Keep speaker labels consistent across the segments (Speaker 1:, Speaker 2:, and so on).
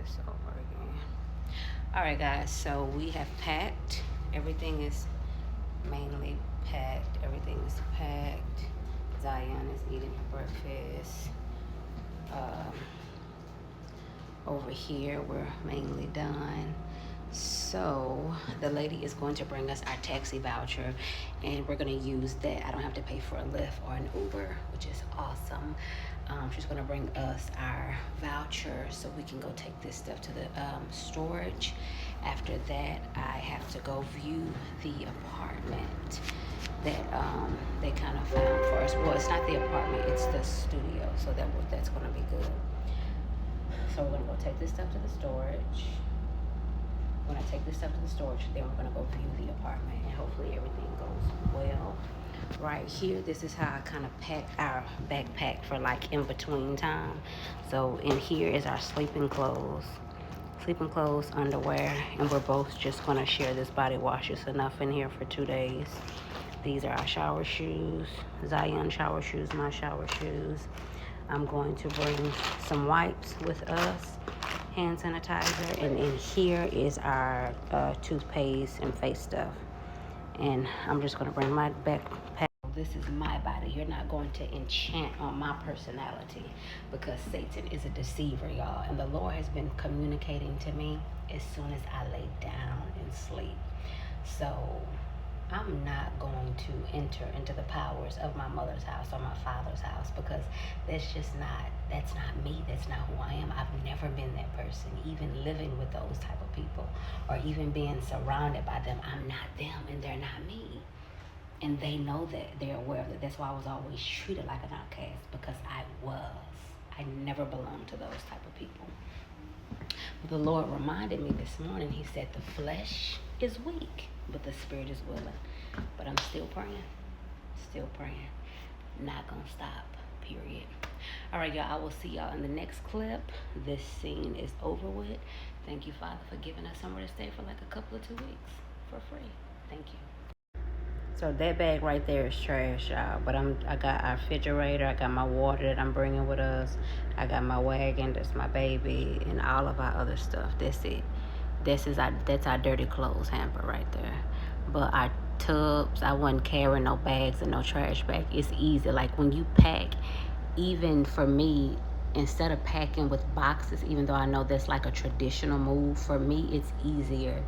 Speaker 1: this over again. All right, guys. So we have packed. Everything is mainly packed. Everything is packed. Zion is eating her breakfast. Um, Over here, we're mainly done. So the lady is going to bring us our taxi voucher, and we're going to use that. I don't have to pay for a Lyft or an Uber, which is awesome. She's going to bring us our voucher so we can go take this stuff to the storage. After that, I have to go view the apartment that they kind of found for us. Well, it's not the apartment, it's the studio, so that's going to be good. So we're gonna go take this stuff to the storage. When I take this stuff to the storage, then we're gonna go view the apartment, and hopefully everything goes well. Right here, this is how I kind of pack our backpack for like in between time. So in here is our sleeping clothes, underwear, and we're both just gonna share this body wash. It's enough in here for 2 days. These are our shower shoes, Zion shower shoes, my shower shoes. I'm going to bring some wipes with us, hand sanitizer, and in here is our toothpaste and face stuff. And I'm just going to bring my backpack. This is my body. You're not going to enchant on my personality, because Satan is a deceiver, y'all. And the Lord has been communicating to me as soon as I lay down and sleep. So I'm not going to enter into the powers of my mother's house or my father's house, because that's not me. That's not who I am. I've never been that person. Even living with those type of people, or even being surrounded by them, I'm not them and they're not me. And they know that. They're aware of it. That's why I was always treated like an outcast, because I never belonged to those type of people. But the Lord reminded me this morning. He said the flesh is weak, but the spirit is willing. But I'm still praying. Not gonna stop, period. All right, y'all, I will see y'all in the next clip. This scene is over with. Thank you, Father, for giving us somewhere to stay for like a couple of 2 weeks for free. Thank you. So that bag right there is trash, y'all. But I got our refrigerator. I got my water that I'm bringing with us. I got my wagon. That's my baby, and all of our other stuff. That's it. That's our dirty clothes hamper right there. But our tubs, I wasn't carrying no bags and no trash bag. It's easy. Like when you pack, even for me, instead of packing with boxes, even though I know that's like a traditional move, for me it's easier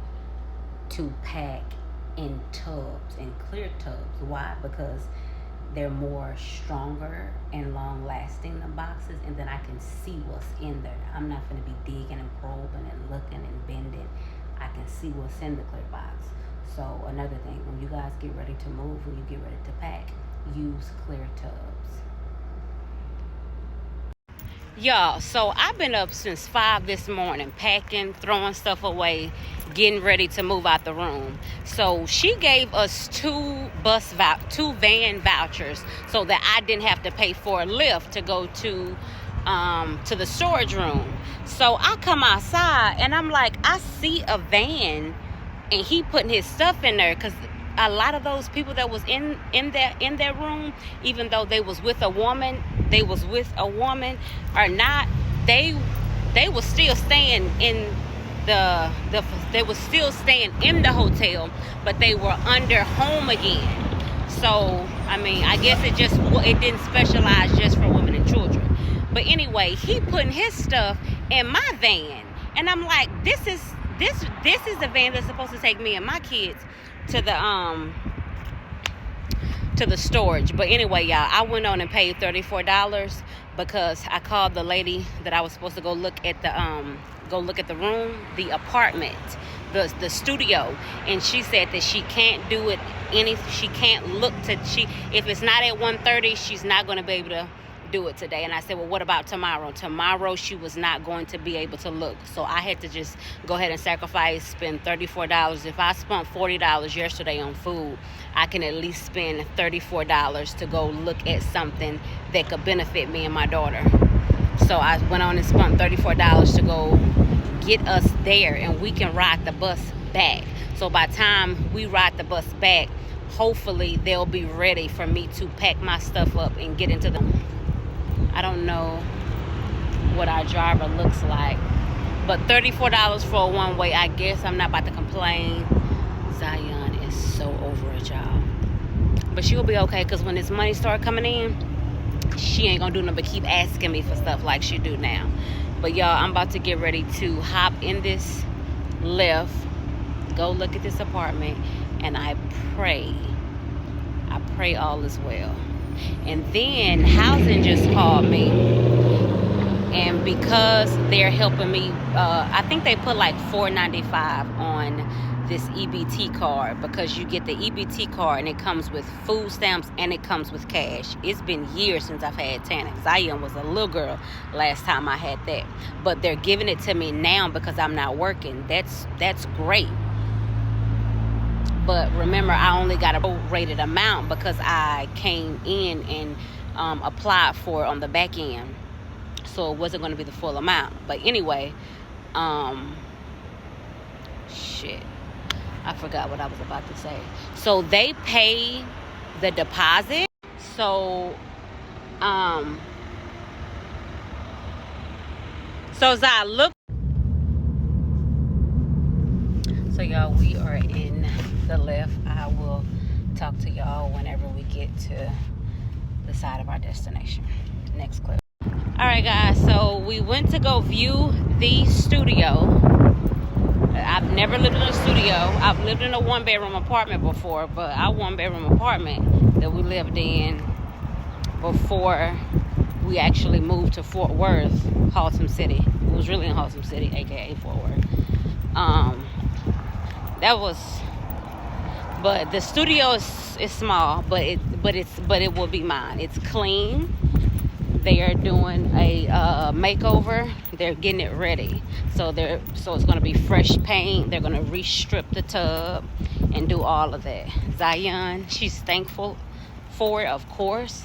Speaker 1: to pack in tubs, in clear tubs. Why? Because they're more stronger and long lasting than boxes, and then I can see what's in there. I'm not going to be digging and probing and looking and bending. I can see what's in the clear box. So another thing, when you guys get ready to move, when you get ready to pack, use clear tubs. Y'all, so I've been up since 5 this morning, packing, throwing stuff away, getting ready to move out the room. So she gave us two van vouchers so that I didn't have to pay for a Lyft to go to the storage room. So I come outside and I'm like, I see a van and he putting his stuff in there, because a lot of those people that was in their room, even though they was with a woman or not, they was still staying in they was still staying in the hotel, but they were under home again. So I mean, I guess it didn't specialize just for women and children. But anyway, he putting his stuff in my van, and I'm like, this is the van that's supposed to take me and my kids to the storage. But anyway, y'all, I went on and paid $34 because I called the lady that I was supposed to go look at the room, the apartment, the studio, and she said that she can't do it if it's not at 1:30, she's not going to be able to do it today. And I said, well, what about tomorrow? Tomorrow she was not going to be able to look. So I had to just go ahead and spend $34. If I spent $40 yesterday on food, I can at least spend $34 to go look at something that could benefit me and my daughter. So I went on and spent $34 to go get us there, and we can ride the bus back. So by the time we ride the bus back, hopefully they'll be ready for me to pack my stuff up and get into the... I don't know what our driver looks like, But $34 for a one-way, I guess I'm not about to complain. Zion is so over it, y'all. But she'll be okay, because when this money start coming in, she ain't gonna do nothing but keep asking me for stuff like she do now. But y'all, I'm about to get ready to hop in this lift, go look at this apartment, and I pray all is well. And then housing just called me, and because they're helping me, I think they put like $4.95 on this EBT card, because you get the EBT card and it comes with food stamps and it comes with cash. It's been years since I've had TANF. Zion was a little girl last time I had that, but they're giving it to me now because I'm not working. That's great. But remember, I only got a rated amount because I came in and applied for it on the back end, so it wasn't going to be the full amount. But anyway, shit, I forgot what I was about to say. So they pay the deposit. So as I look, so y'all, we are in the lift. I will talk to y'all whenever we get to the side of our destination. Next clip. All right, guys, so we went to go view the studio. I've never lived in a studio. I've lived in a one-bedroom apartment before, but our one-bedroom apartment that we lived in before we actually moved to Fort Worth, Haltom City. It was really in Haltom City, aka Fort Worth. But the studio is small, but it will be mine. It's clean. They are doing a makeover. They're getting it ready. So it's going to be fresh paint. They're going to re-strip the tub and do all of that. Zion, she's thankful for it, of course,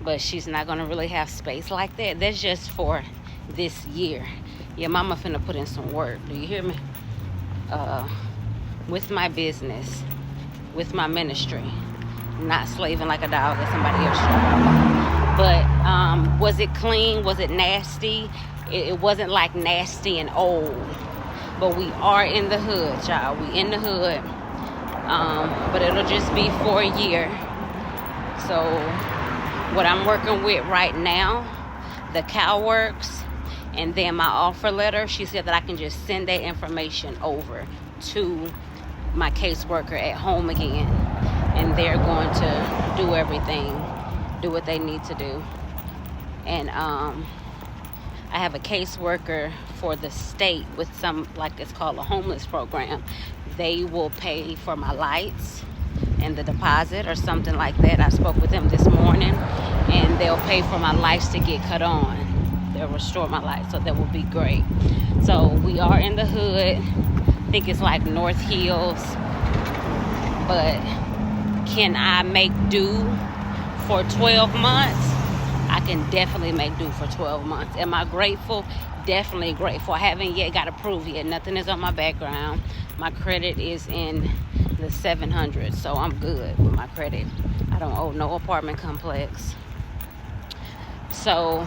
Speaker 1: but she's not going to really have space like that. That's just for this year. Your mama finna put in some work. Do you hear me? With my business, with my ministry, not slaving like a dog at somebody else's job. But was it clean? Was it nasty? It wasn't like nasty and old. But we are in the hood, y'all. We in the hood. But it'll just be for a year. So what I'm working with right now, the CalWorks, and then my offer letter, she said that I can just send that information over to my caseworker at home again, and they're going to do everything, do what they need to do. And I have a caseworker for the state with some, like, it's called a homeless program. They will pay for my lights and the deposit or something like that. I spoke with them this morning, and they'll pay for my lights to get cut on. They'll restore my lights, so that will be great. So we are in the hood. I think it's like North Hills. But can I make do for 12 months? I can definitely make do for 12 months. Am I grateful? Definitely grateful. I haven't yet got approved yet. Nothing is on my background. My credit is in the 700s, so I'm good with my credit. I don't owe no apartment complex. So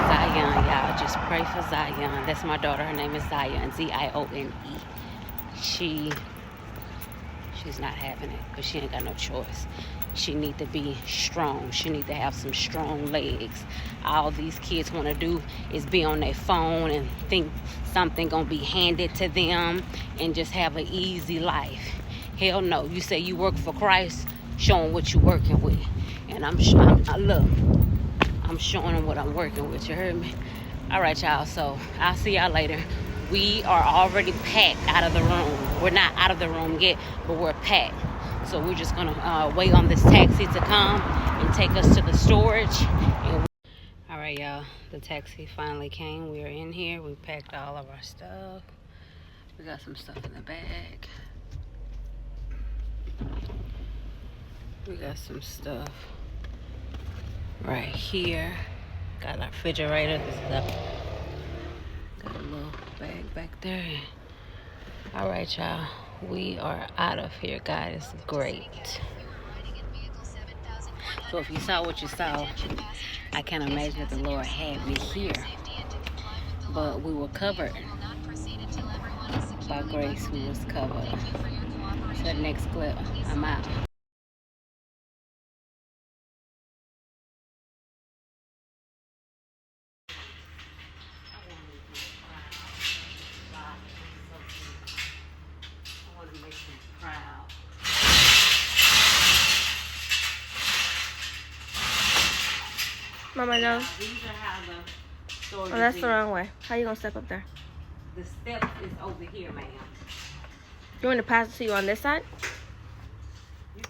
Speaker 1: Zion, y'all, just pray for Zion. That's my daughter. Her name is Zion, Zione. She's not having it, but she ain't got no choice. She need to be strong. She need to have some strong legs. All these kids want to do is be on their phone and think something gonna be handed to them and just have an easy life. Hell no. You say you work for Christ, show them what you working with. And I'm showing them what I'm working with. You heard me? All right, y'all. So I'll see y'all later. We are already packed out of the room. We're not out of the room yet, but we're packed. So we're just going to wait on this taxi to come and take us to the storage. All right, y'all. The taxi finally came. We are in here. We packed all of our stuff. We got some stuff in the bag. We got some stuff right here. Got our refrigerator. This is up. Got a little bag back there. All right, y'all. We are out of here, guys. Great. So if you saw what you saw, I can't imagine that the Lord had me here. but we were covered. By grace, we was covered. To the next clip, I'm out.
Speaker 2: Mama, no. Oh, that's the wrong way. How you gonna step up there?
Speaker 1: The step is over here, ma'am.
Speaker 2: You want to pass it to you on this side?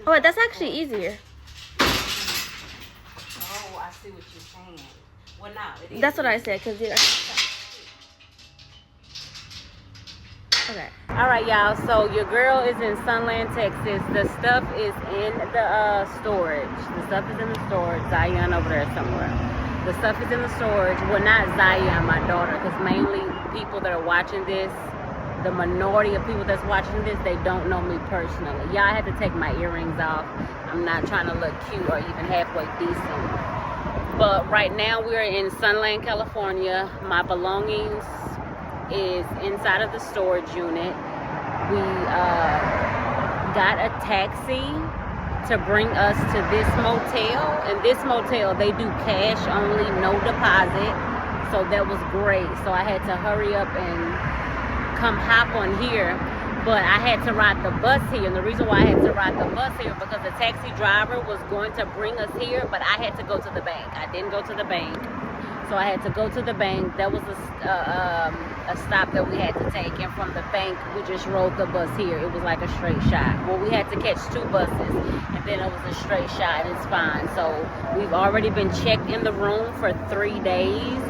Speaker 2: Oh, that's actually easier.
Speaker 1: Oh, I see what you're saying. Well, no, it is.
Speaker 2: That's what I said, because you're... Okay.
Speaker 1: All right, y'all. So your girl is in Sunland, Texas. The stuff is in the storage. The stuff is in the storage. Zion over there somewhere. The stuff is in the storage. Well, not Zion, my daughter, because mainly people that are watching this, the minority of people that's watching this, they don't know me personally. Yeah, I had to take my earrings off. I'm not trying to look cute or even halfway decent. But right now we're in Sunland, California. My belongings is inside of the storage unit. We got a taxi to bring us to this motel. And this motel, they do cash only, no deposit. So that was great. So I had to hurry up and come hop on here. But I had to ride the bus here. And the reason why I had to ride the bus here, because the taxi driver was going to bring us here, but I had to go to the bank. I didn't go to the bank. So I had to go to the bank. That was a stop that we had to take. And from the bank, we just rode the bus here. It was like a straight shot. Well, we had to catch 2 buses. And then it was a straight shot. It's fine. So we've already been checked in the room for 3 days.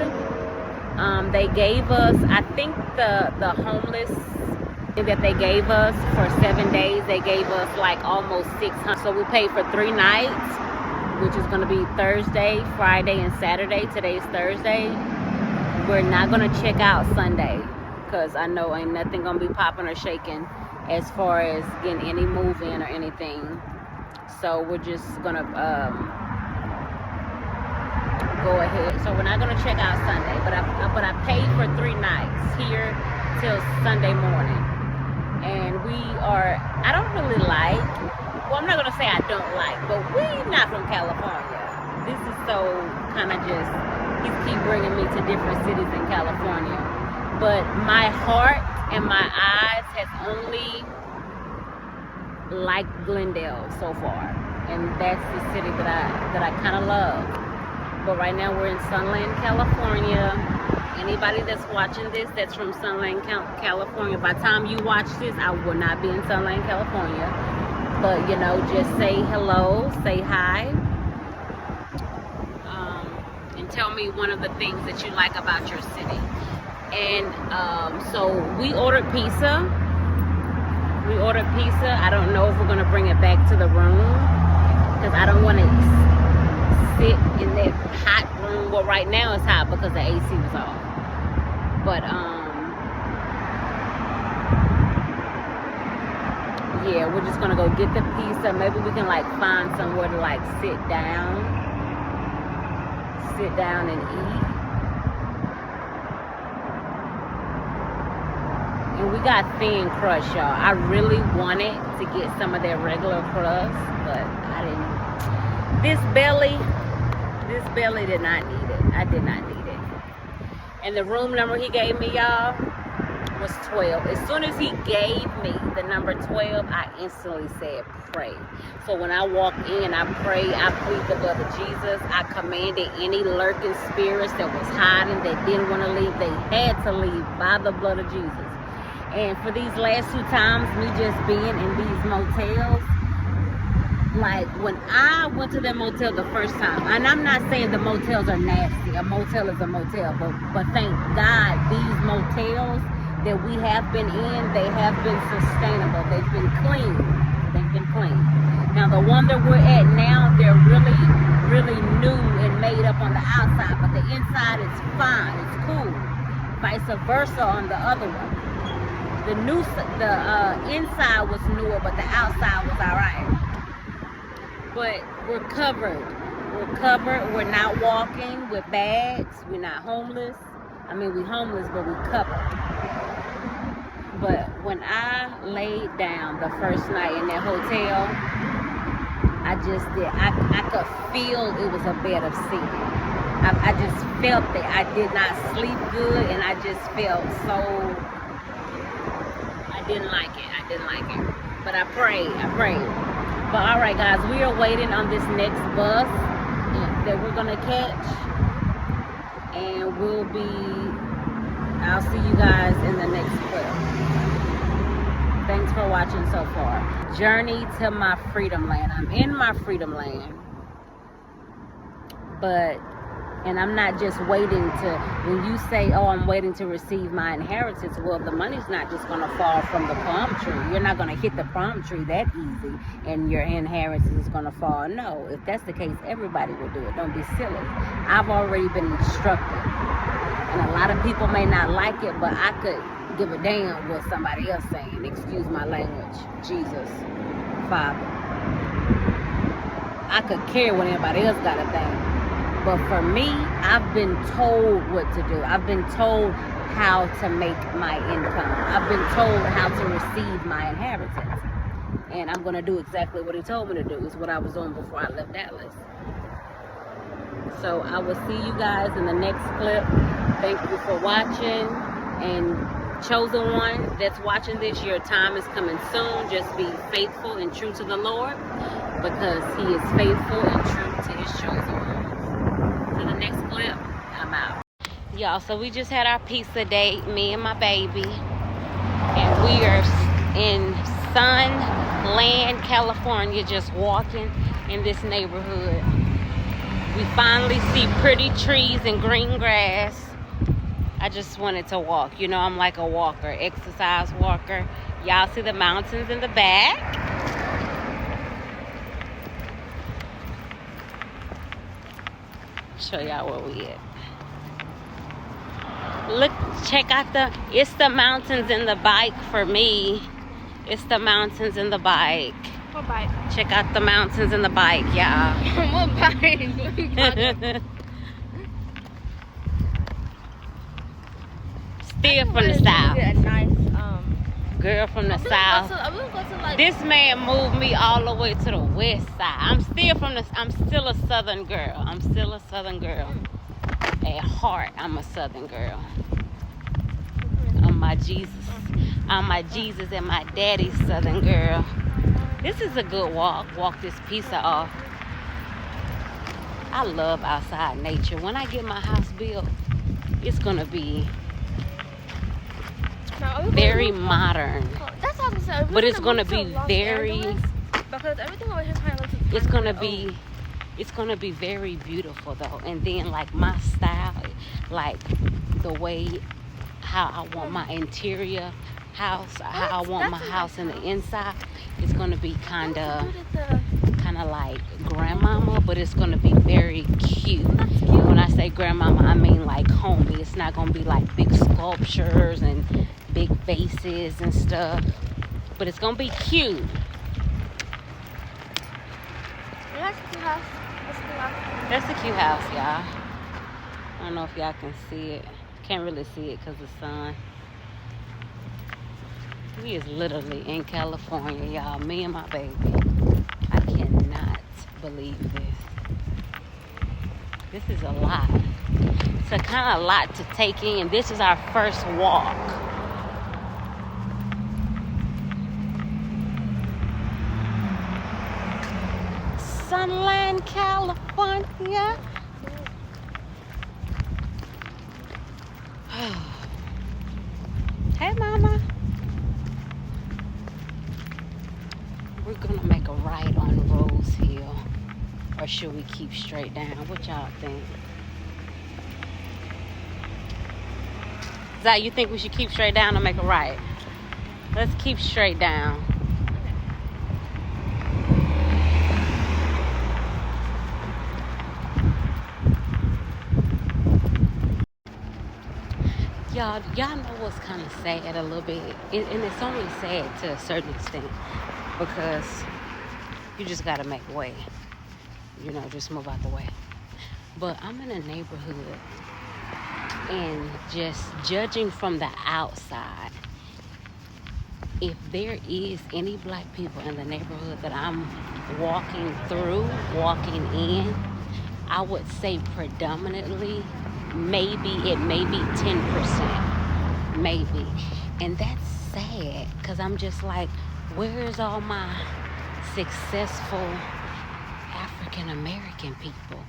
Speaker 1: They gave us, I think the homeless that they gave us for 7 days, they gave us like almost $600. So we paid for 3 nights, which is going to be Thursday, Friday, and Saturday. Today's Thursday. We're not going to check out Sunday because I know ain't nothing going to be popping or shaking as far as getting any move in or anything. So we're just going to go ahead. So we're not going to check out Sunday, but I paid for 3 nights here till Sunday morning. And we are, I don't really like, well, I'm not going to say I don't like, but we're not from California. This is so kind of just, he keep bringing me to different cities in California. But my heart and my eyes has only liked Glendale so far. And that's the city that I kind of love. But right now we're in Sunland, California. Anybody that's watching this that's from Sunland, California, by the time you watch this, I will not be in Sunland, California. But, you know, just say hello, say hi. And tell me one of the things that you like about your city. And so we ordered pizza. I don't know if we're going to bring it back to the room because I don't want to sit in that hot room. Well, right now it's hot because the AC was off. But yeah, we're just gonna go get the pizza. Maybe we can like find somewhere to like sit down and eat. And we got thin crust, y'all. I really wanted to get some of their regular crust, but I didn't. This belly did not need it. I did not need it. And the room number he gave me, y'all, was 12. As soon as he gave me the number 12, I instantly said, pray. So when I walk in, I pray, I plead the blood of Jesus. I commanded any lurking spirits that was hiding, that didn't want to leave, they had to leave by the blood of Jesus. And for these last 2 times, me just being in these motels, like when I went to that motel the first time, and I'm not saying the motels are nasty, a motel is a motel, but thank God these motels that we have been in, they have been sustainable. They've been clean. Now the one that we're at now, they're really, really new and made up on the outside, but the inside is fine, it's cool. Vice versa on the other one. The inside was newer, but the outside was all right. But we're covered. We're not walking with bags. We're not homeless. I mean, we homeless, but we couple. But when I laid down the first night in that hotel, I could feel it was a bed of sin. I just felt that I did not sleep good, and I just felt so, I didn't like it. But I prayed. But all right, guys, we are waiting on this next bus that we're gonna catch, and I'll see you guys in the next clip. Thanks for watching so far. Journey to my freedom land. I'm in my freedom land. And I'm not just waiting to, when you say, oh, I'm waiting to receive my inheritance, well, the money's not just going to fall from the palm tree. You're not going to hit the palm tree that easy and your inheritance is going to fall. No, if that's the case, everybody will do it. Don't be silly. I've already been instructed. And a lot of people may not like it, but I could give a damn what somebody else saying. Excuse my language. Jesus, Father. I could care what anybody else got to think. But for me, I've been told what to do. I've been told how to make my income. I've been told how to receive my inheritance. And I'm going to do exactly what he told me to do. Is what I was doing before I left Dallas. So I will see you guys in the next clip. Thank you for watching. And chosen one that's watching this, your time is coming soon. Just be faithful and true to the Lord, because he is faithful and true to his chosen one. To the next clip, I'm out. Y'all, so we just had our pizza date, me and my baby. And we are in Sunland, California, just walking in this neighborhood. We finally see pretty trees and green grass. I just wanted to walk. You know, I'm like a walker, exercise walker. Y'all see the mountains in the back? Show y'all where we at. Look, check out it's the mountains in the bike for me. It's the mountains in the bike.
Speaker 2: What bike?
Speaker 1: Check out the mountains in the bike, y'all.
Speaker 2: What bike?
Speaker 1: Still from the south.
Speaker 2: A nice,
Speaker 1: girl from the south. This man moved me all the way to the west side. I'm still a southern girl. At heart, I'm a southern girl. I'm my Jesus and my daddy's southern girl. This is a good walk. Walk this pizza off. I love outside nature. When I get my house built, it's gonna be very modern.
Speaker 2: That's what I was saying.
Speaker 1: But it's gonna be very.
Speaker 2: Because everything over here kind of looks.
Speaker 1: It's gonna be very beautiful though. And then like my style, like the way how I want my interior house, how I want my house in the inside, it's gonna be kind of like grandmama, but it's gonna be very cute. When I say grandmama, I mean like homey. It's not gonna be like big sculptures and big vases and stuff, but it's gonna be cute.
Speaker 2: That's a cute house.
Speaker 1: That's a cute house, y'all. I don't know if y'all can see it. Can't really see it because of the sun. We is literally in California, y'all. Me and my baby. I cannot believe this. This is a lot. It's a kind of lot to take in. This is our first walk. Sunland, California. Hey, Mama. We're gonna make a right on Rose Hill, or should we keep straight down? What y'all think? Zai, you think we should keep straight down or make a right? Let's keep straight down. Y'all know what's kind of sad a little bit, and it's only sad to a certain extent, because you just gotta make way, just move out the way. But I'm in a neighborhood And just judging from the outside, if there is any black people in the neighborhood that I'm walking in, I would say predominantly, maybe it may be 10%, maybe. And that's sad, because I'm just like, where's all my successful African American people?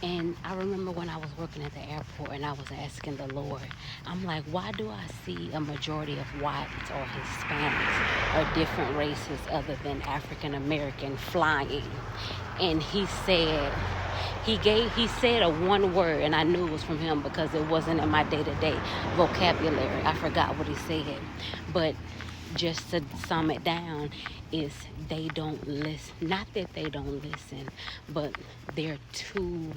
Speaker 1: And I remember when I was working at the airport and I was asking the Lord, I'm like, why do I see a majority of whites or Hispanics or different races other than African American flying? And he said a one word, and I knew it was from him because it wasn't in my day-to-day vocabulary. I forgot what he said. But just to sum it down, is they don't listen. Not that they don't listen, but they're too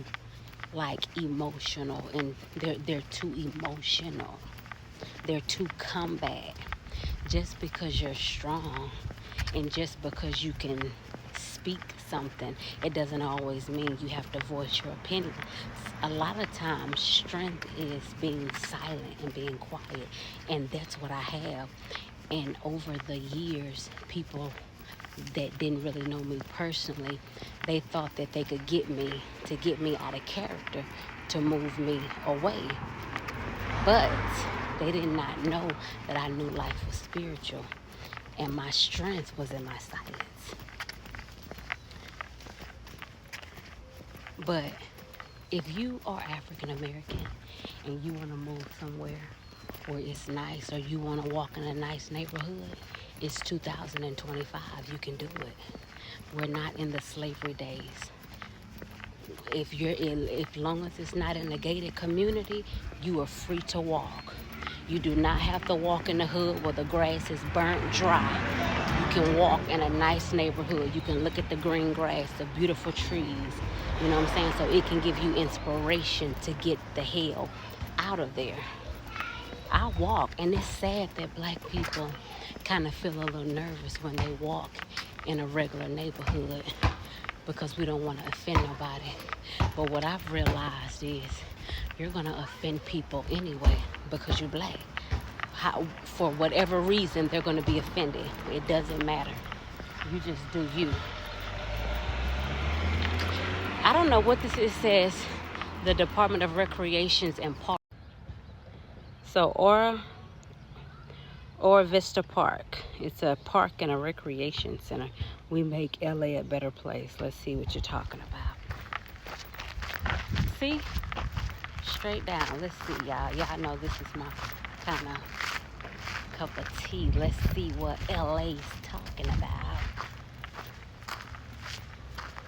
Speaker 1: emotional, and they're too emotional. They're too combat. Just because you're strong and just because you can speak something, it doesn't always mean you have to voice your opinion. A lot of times, strength is being silent and being quiet, and that's what I have. And over the years, people that didn't really know me personally, they thought that they could get me out of character, to move me away. But they did not know that I knew life was spiritual, and my strength was in my silence. But if you are African American and you want to move somewhere where it's nice, or you want to walk in a nice neighborhood, it's 2025. You can do it. We're not in the slavery days. If long as it's not in a gated community, you are free to walk. You do not have to walk in the hood where the grass is burnt dry. You can walk in a nice neighborhood. You can look at the green grass, the beautiful trees. You know what I'm saying? So it can give you inspiration to get the hell out of there. I walk, and it's sad that black people kind of feel a little nervous when they walk in a regular neighborhood, because we don't want to offend nobody. But what I've realized is you're going to offend people anyway because you're black. For whatever reason, they're going to be offended. It doesn't matter. You just do you. I don't know what this is. It says the Department of Recreations and Parks. So Ora Vista Park. It's a park and a recreation center. We make LA a better place. Let's see what you're talking about. See? Straight down. Let's see, y'all. Y'all know this is my kind of cup of tea. Let's see what LA's talking about.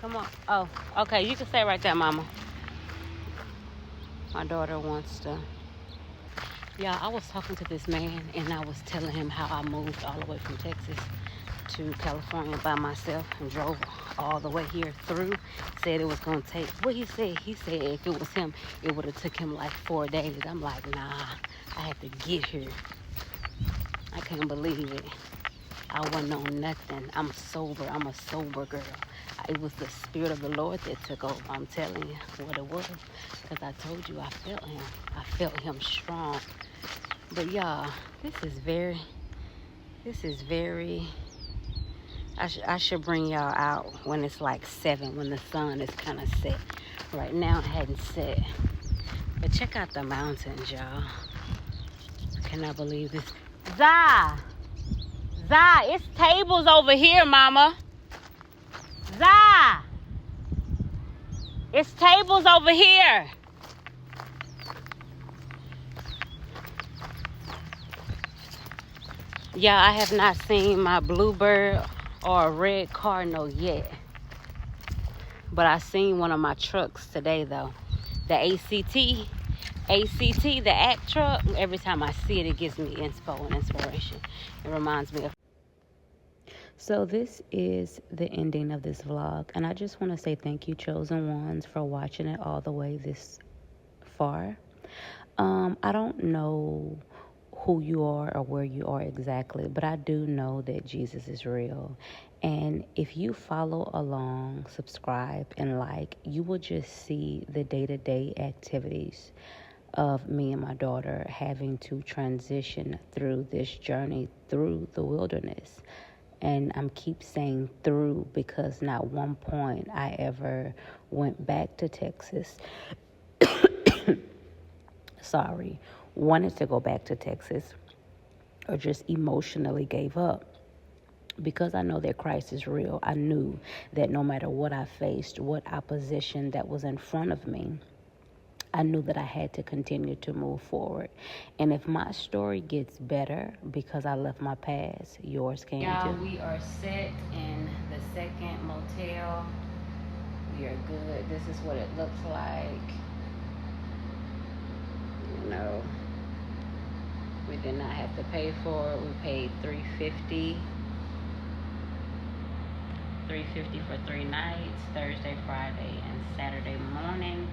Speaker 1: Come on. Oh, okay. You can stay right there, Mama. My daughter wants to. Yeah, I was talking to this man, and I was telling him how I moved all the way from Texas to California by myself and drove all the way here through. Said it was going to take, what he said if it was him, it would have took him like 4 days. I'm like, nah, I had to get here. I can't believe it. I wasn't on nothing. I'm sober. I'm a sober girl. It was the Spirit of the Lord that took over. I'm telling you what it was. Because I told you I felt him. I felt him strong. But y'all, this is very, I should bring y'all out when it's like 7, when the sun is kind of set. Right now it hadn't set. But check out the mountains, y'all. I cannot believe this. Zah, it's tables over here, Mama. Zah, it's tables over here. Yeah, I have not seen my bluebird or a red cardinal yet. But I seen one of my trucks today, though. The ACT, the ACT truck. Every time I see it, it gives me inspo and inspiration. It reminds me of. So this is the ending of this vlog. And I just want to say thank you, chosen ones, for watching it all the way this far. I don't know who you are or where you are exactly, but I do know that Jesus is real. And if you follow along, subscribe, and like, you will just see the day-to-day activities of me and my daughter having to transition through this journey through the wilderness. And I'm keep saying through because not one point I ever went back to Texas. Wanted to go back to Texas or just emotionally gave up. Because I know that Christ is real, I knew that no matter what I faced, what opposition that was in front of me, I knew that I had to continue to move forward. And if my story gets better because I left my past, yours can too. We are set in the second motel. We are good. This is what it looks like. You know, we did not have to pay for it. We paid $350 for 3 nights, Thursday, Friday, and Saturday morning.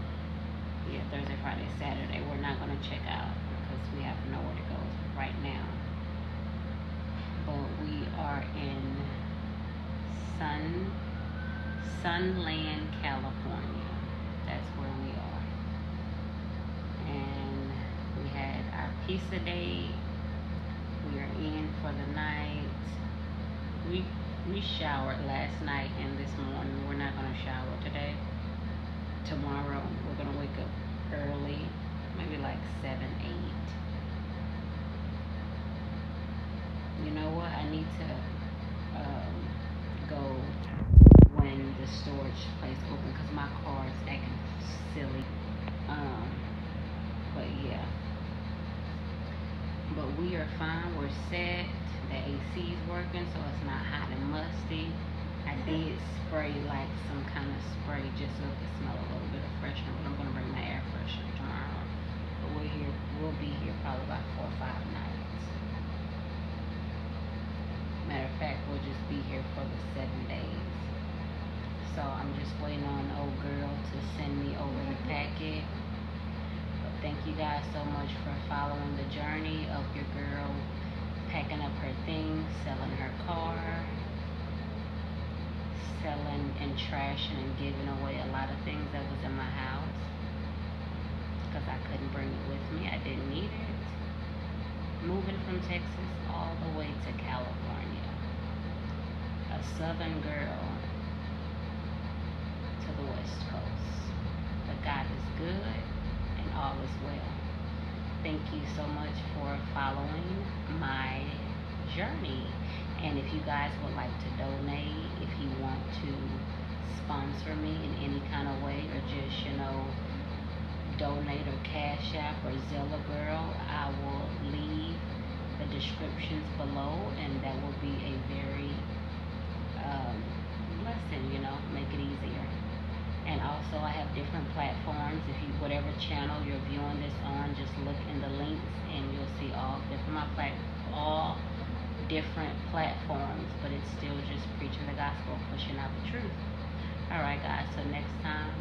Speaker 1: Yeah, Thursday, Friday, Saturday. We're not going to check out because we have nowhere to go right now. But we are in Sunland, California. That's where we are. And we had our pizza date. We are in for the night. We showered last night and this morning. We're not going to shower today. Tomorrow we're going to wake up early, maybe like 7, 8. You know what? I need to go when the storage place open because my car is acting silly. But yeah. But we are fine. We're set. The AC is working, so it's not hot and musty. I did spray like some kind of spray just so it could smell a little bit of freshener, but I'm gonna bring my air freshener tomorrow. But we'll be here probably about 4 or 5 nights. Matter of fact, we'll just be here for the 7 days. So I'm just waiting on old girl to send me over the packet. But thank you guys so much for following the journey of your girl packing up her things, selling her car, selling and trashing and giving away a lot of things that was in my house because I couldn't bring it with me. I didn't need it. Moving from Texas all the way to California. A southern girl to the West Coast. But God is good and all is well. Thank you so much for following my journey. And if you guys would like to donate, if you want to sponsor me in any kind of way, or just, donate or Cash App or Zella Girl, I will leave the descriptions below, and that will be a very blessing, make it easier. And also I have different platforms. If you, whatever channel you're viewing this on, just look in the links and you'll see all different platforms, but it's still just preaching the gospel, pushing out the truth. All right, guys, so next time